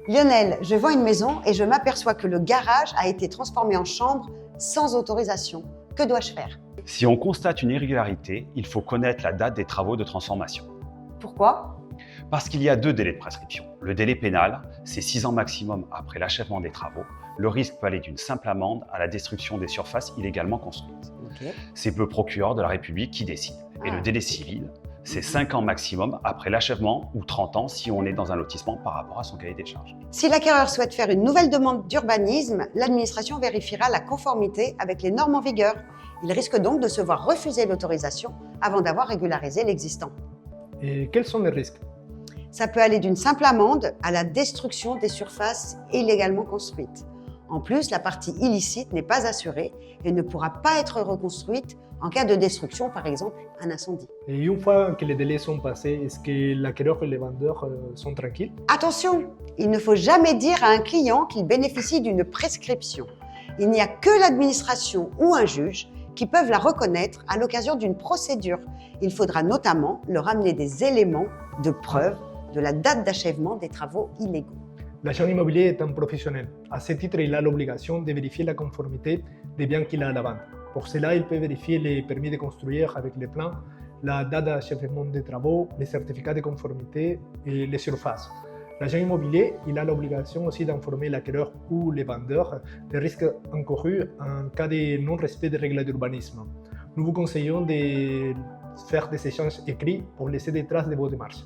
Lionel, je vends une maison et je m'aperçois que le garage a été transformé en chambre sans autorisation. Que dois-je faire? Si on constate une irrégularité, il faut connaître la date des travaux de transformation. Pourquoi? Parce qu'il y a 2 délais de prescription. Le délai pénal, c'est 6 ans maximum après l'achèvement des travaux. Le risque peut aller d'une simple amende à la destruction des surfaces illégalement construites. Okay. C'est le procureur de la République qui décide. Et le délai civil, c'est 5 ans maximum après l'achèvement ou 30 ans si on est dans un lotissement par rapport à son cahier des charges. Si l'acquéreur souhaite faire une nouvelle demande d'urbanisme, l'administration vérifiera la conformité avec les normes en vigueur. Il risque donc de se voir refuser l'autorisation avant d'avoir régularisé l'existant. Et quels sont les risques? Ça peut aller d'une simple amende à la destruction des surfaces illégalement construites. En plus, la partie illicite n'est pas assurée et ne pourra pas être reconstruite en cas de destruction, par exemple un incendie. Et une fois que les délais sont passés, est-ce que l'acquéreur et les vendeurs sont tranquilles? Attention, il ne faut jamais dire à un client qu'il bénéficie d'une prescription. Il n'y a que l'administration ou un juge qui peuvent la reconnaître à l'occasion d'une procédure. Il faudra notamment leur amener des éléments de preuve de la date d'achèvement des travaux illégaux. L'agent immobilier est un professionnel. À ce titre, il a l'obligation de vérifier la conformité des biens qu'il a à la vente. Pour cela, il peut vérifier les permis de construire avec les plans, la date d'achèvement des travaux, les certificats de conformité et les surfaces. L'agent immobilier, il a l'obligation aussi d'informer l'acquéreur ou les vendeurs des risques encourus en cas de non-respect des règles d'urbanisme. Nous vous conseillons de faire des échanges écrits pour laisser des traces de vos démarches.